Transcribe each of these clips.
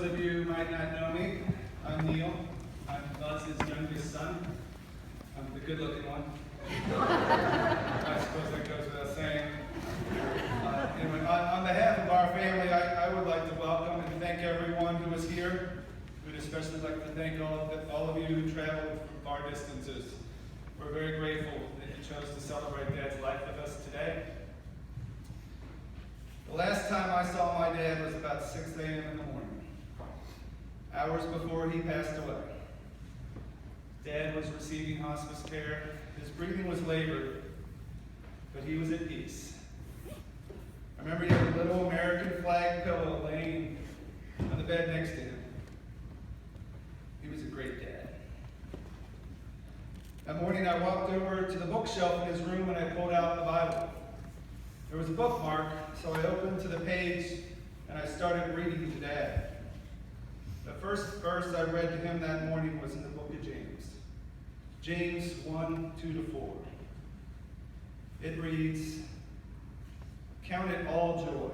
of you who might not know me, I'm Neil. I'm Volz's youngest son. I'm the good-looking one. I suppose that goes without saying. Anyway, on behalf of our family, I would like to welcome and thank everyone who is here. We'd especially like to thank all of you who traveled from far distances. We're very grateful that you chose to celebrate Dad's life with us today. The last time I saw my dad was about 6 a.m. in the morning, hours before he passed away. Dad was receiving hospice care. His breathing was labored, but he was at peace. I remember he had a little American flag pillow laying on the bed next to him. He was a great dad. That morning I walked over to the bookshelf in his room and I pulled out the Bible. There was a bookmark, so I opened to the page and I started reading to Dad. The first verse I read to him that morning was in the book of James. James 1:2-4. It reads, "Count it all joy.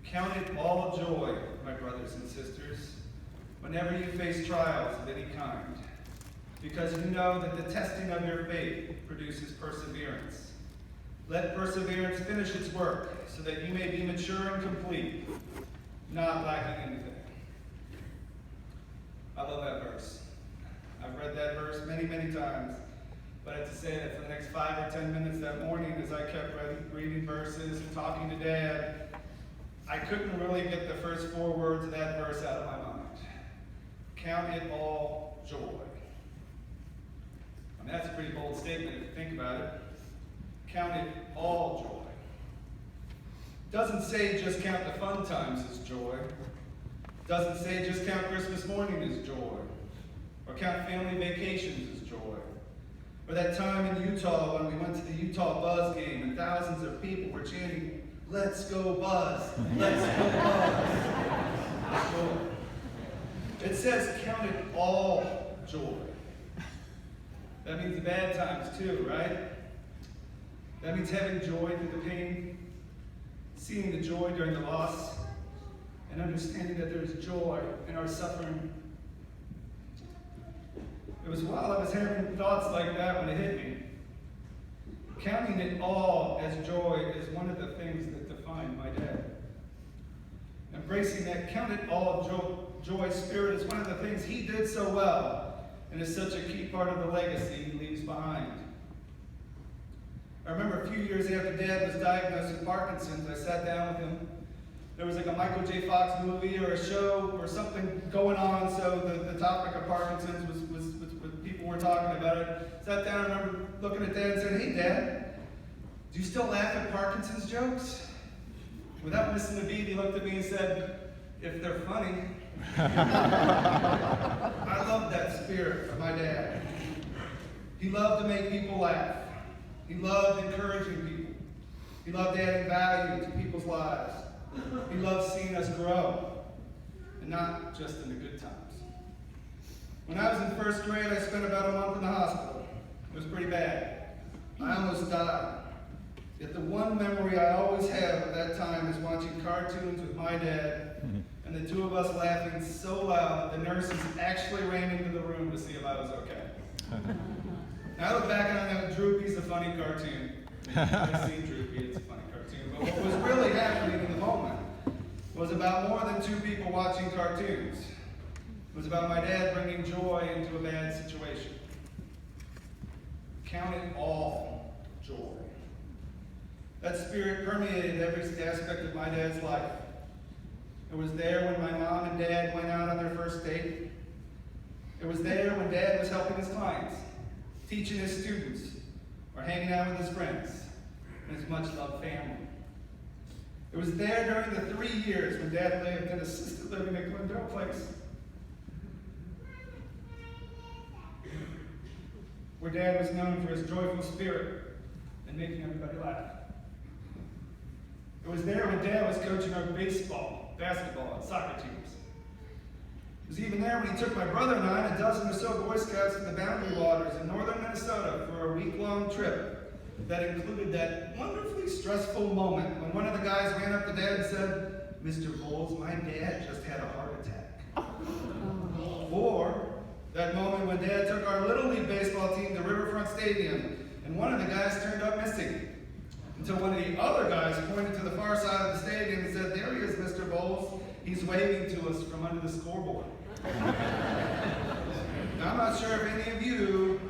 Count it all joy, my brothers and sisters, whenever you face trials of any kind, because you know that the testing of your faith produces perseverance. Let perseverance finish its work, so that you may be mature and complete, not lacking anything." I love that verse. I've read that verse many, many times, but I have to say that for the next 5 or 10 minutes that morning, as I kept reading verses and talking to Dad, I couldn't really get the first 4 words of that verse out of my mind. Count it all joy. I mean, that's a pretty bold statement if you think about it. Count it all joy. Doesn't say just count the fun times as joy. Doesn't say just count Christmas morning as joy. Or count family vacations as joy. Or that time in Utah when we went to the Utah Buzz game and thousands of people were chanting, "Let's go Buzz! Let's go Buzz!" Joy. It says count it all joy. That means the bad times too, right? That means having joy through the pain, seeing the joy during the loss, and understanding that there's joy in our suffering. It was while I was having thoughts like that when it hit me. Counting it all as joy is one of the things that defined my dad. Embracing that count it all joy spirit is one of the things he did so well, and is such a key part of the legacy he leaves behind. I remember a few years after Dad was diagnosed with Parkinson's, I sat down with him. There was like a Michael J. Fox movie or a show or something going on, so the topic of Parkinson's was people were talking about it. Sat down, I remember looking at Dad and saying, "Hey Dad, do you still laugh at Parkinson's jokes?" Without missing a beat, he looked at me and said, "If they're funny." I love that spirit of my dad. He loved to make people laugh. He loved encouraging people. He loved adding value to people's lives. He loved seeing us grow, and not just in the good times. When I was in first grade, I spent about a month in the hospital. It was pretty bad. I almost died. Yet the one memory I always have of that time is watching cartoons with my dad, and the two of us laughing so loud that the nurses actually ran into the room to see if I was okay. Now I look back on that, Droopy's a funny cartoon. I've seen Droopy, it's a funny cartoon. But what was really happening in the moment was about more than 2 people watching cartoons. It was about my dad bringing joy into a bad situation. Count it all joy. That spirit permeated every aspect of my dad's life. It was there when my mom and dad went out on their first date. It was there when Dad was helping his clients, teaching his students, or hanging out with his friends and his much-loved family. It was there during the 3 years when Dad lived in assisted living at Glendale Place, where Dad was known for his joyful spirit and making everybody laugh. It was there when Dad was coaching our baseball, basketball, and soccer teams. It was even there when he took my brother and I and a dozen or so Boy Scouts to the Boundary Waters in northern Minnesota for a week-long trip that included that wonderfully stressful moment when one of the guys ran up to Dad and said, Mr. Volz, my dad just had a heart attack. Or that moment when Dad took our Little League baseball team to Riverfront Stadium and one of the guys turned up missing. Until one of the other guys pointed to the far side of the stadium and said, "There he is, Mr. Volz. He's waving to us from under the scoreboard." Now, I'm not sure if any of you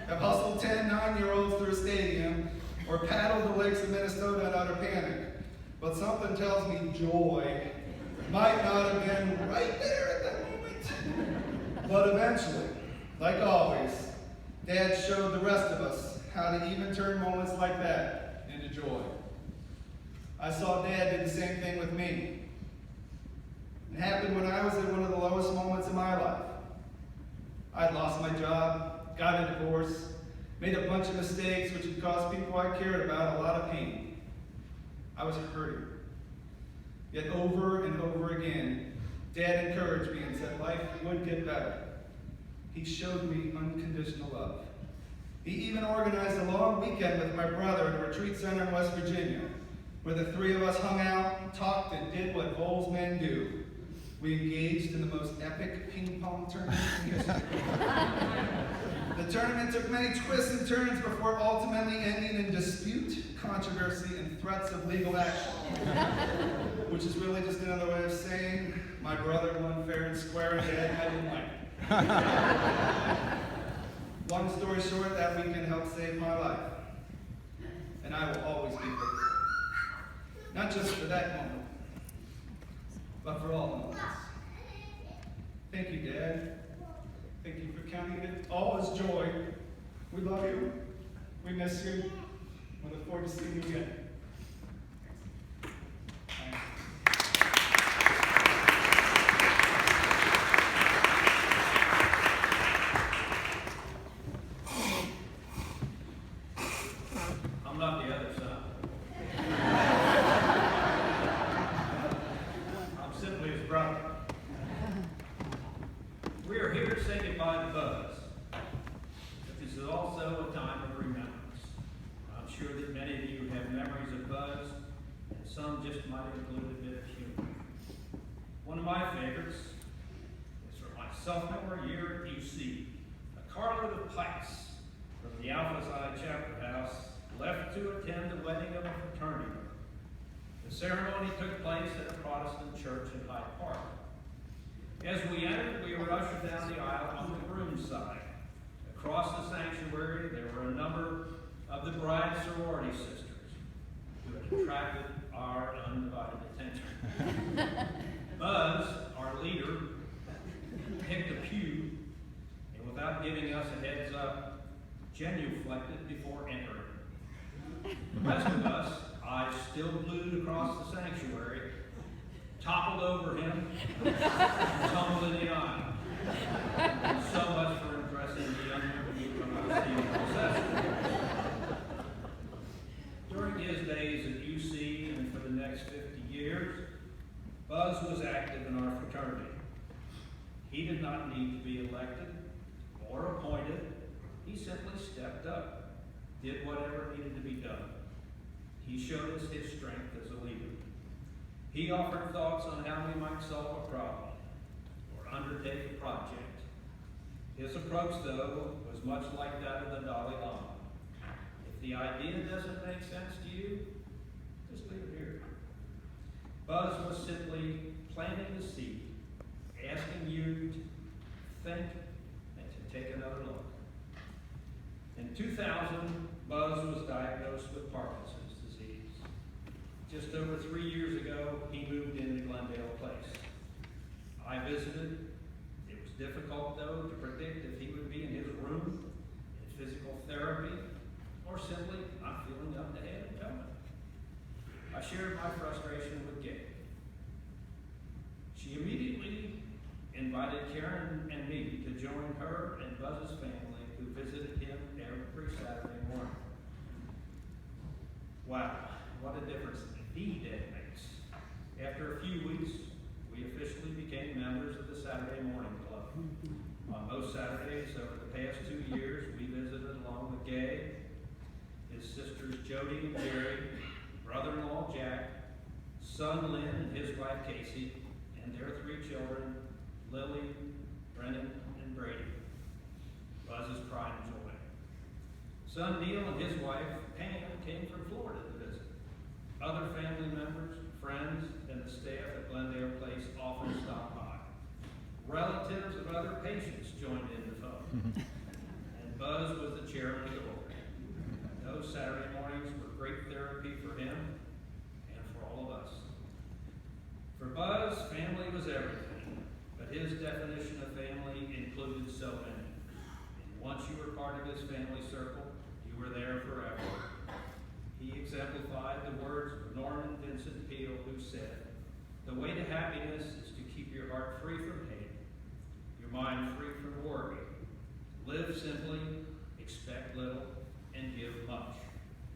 have hustled 10 9-year-olds through a stadium or paddled the lakes of Minnesota in utter panic, but something tells me joy might not have been right there at that moment. But eventually, like always, Dad showed the rest of us how to even turn moments like that into joy. I saw Dad do the same thing with me. It happened when I was in one of the lowest moments in my life. I'd lost my job, got a divorce, made a bunch of mistakes which had caused people I cared about a lot of pain. I was hurting. Yet over and over again, Dad encouraged me and said life would get better. He showed me unconditional love. He even organized a long weekend with my brother at a retreat center in West Virginia, where the three of us hung out, talked, and did what Volz men do. We engaged in the most epic ping pong tournament in history. The tournament took many twists and turns before ultimately ending in dispute, controversy, and threats of legal action. Which is really just another way of saying my brother won fair and square and Dad had in life. Long story short, that weekend helped save my life. And I will always be grateful. Not just for that moment, but for all moments. Thank you, Dad. Thank you for counting it all as joy. We love you. We miss you. We look forward to seeing you again. Thanks. I'm not the other son. I'm simply his brother. We are here to say goodbye to Buzz. But this is also a time of remembrance. I'm sure that many of you have memories of Buzz, and some just might include a bit of humor. One of my favorites is from my sophomore year at UC. A carload of pikes from the Alpha Psi chapter house left to attend the wedding of a fraternity member. The ceremony took place at a Protestant church in Hyde Park. As we entered, we were ushered down the aisle on the groom's side. Across the sanctuary, there were a number of the bride's sorority sisters who had attracted our undivided attention. Buzz, our leader, picked a pew, and without giving us a heads up, genuflected before entering. The rest of us, eyes still glued across the sanctuary, toppled over him, and tumbled in the aisle. So much for impressing the young people from our senior procession. During his days at UC and for the next 50 years, Buzz was active in our fraternity. He did not need to be elected or appointed. He simply stepped up, did whatever needed to be done. He showed us his strength as a leader. He offered thoughts on how we might solve a problem or undertake a project. His approach, though, was much like that of the Dalai Lama. If the idea doesn't make sense to you, just leave it here. Buzz was simply planting the seed, asking you to think and to take another look. In 2000, Buzz was diagnosed with Parkinson's disease. Just over 3 years ago, he moved into Glendale Place. I visited. It was difficult, though, to predict if he would be in his room, in physical therapy, or simply not feeling up to head and coming. I shared my frustration with Gabe. She immediately invited Karen and me to join her and Buzz's family, who visited him every Saturday morning. Wow, what a difference the day makes. After a few weeks, we officially became members of the Saturday Morning Club. On most Saturdays over the past 2 years, we visited along with Gabe, his sisters Jody and Jerry, brother-in-law Jack, son Lynn and his wife and their 3 children, Lily, Brennan, and Brady. Buzz's pride and joy. Son Neil and his wife, Pam, came from Florida to visit. Other family members, friends, and the staff at Glendale Place often stopped by. Relatives of other patients joined in the fun. And Buzz was the chairman of the board. Those Saturday mornings were great therapy for him and for all of us. For Buzz, family was everything, but his definition of family included so many. And once you were part of his family circle, you were there forever. He exemplified the words of Norman Vincent Peale, who said, "The way to happiness is to keep your heart free from hate, your mind free from worry. Live simply, expect little, and give much.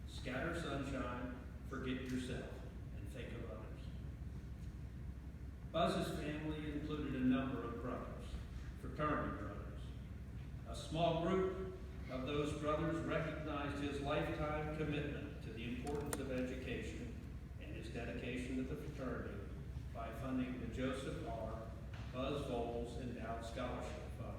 Scatter sunshine, forget yourself, and think of others." Buzz's family included a number of brothers, fraternity brothers. A small group of those brothers recognized his lifetime commitment to the importance of education and his dedication to the fraternity by funding the Joseph R. Buzz Volz Endowed Scholarship Fund.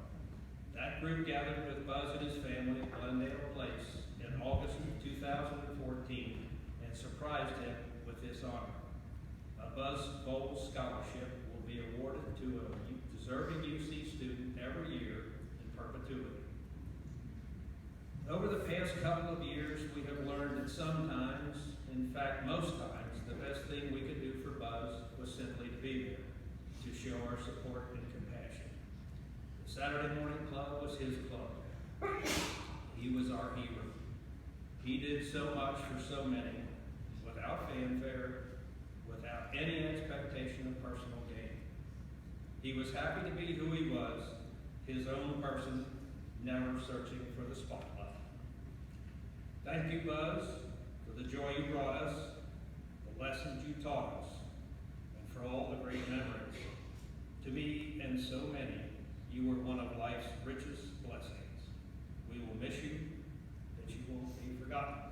That group gathered with Buzz and his family at Glendale Place in August of 2014 and surprised him with this honor. A Buzz Volz Scholarship will be awarded to a deserving UC student every year in perpetuity. Over the past couple of years, we have learned that sometimes, in fact most times, the best thing we could do for Buzz was simply to be there, to show our support and compassion. The Saturday Morning Club was his club. He was our hero. He did so much for so many, without fanfare, without any expectation of personal gain. He was happy to be who he was, his own person, never searching for the spotlight. Thank you, Buzz, for the joy you brought us, the lessons you taught us, and for all the great memories. To me and so many, you were one of life's richest blessings. We will miss you, but you won't be forgotten.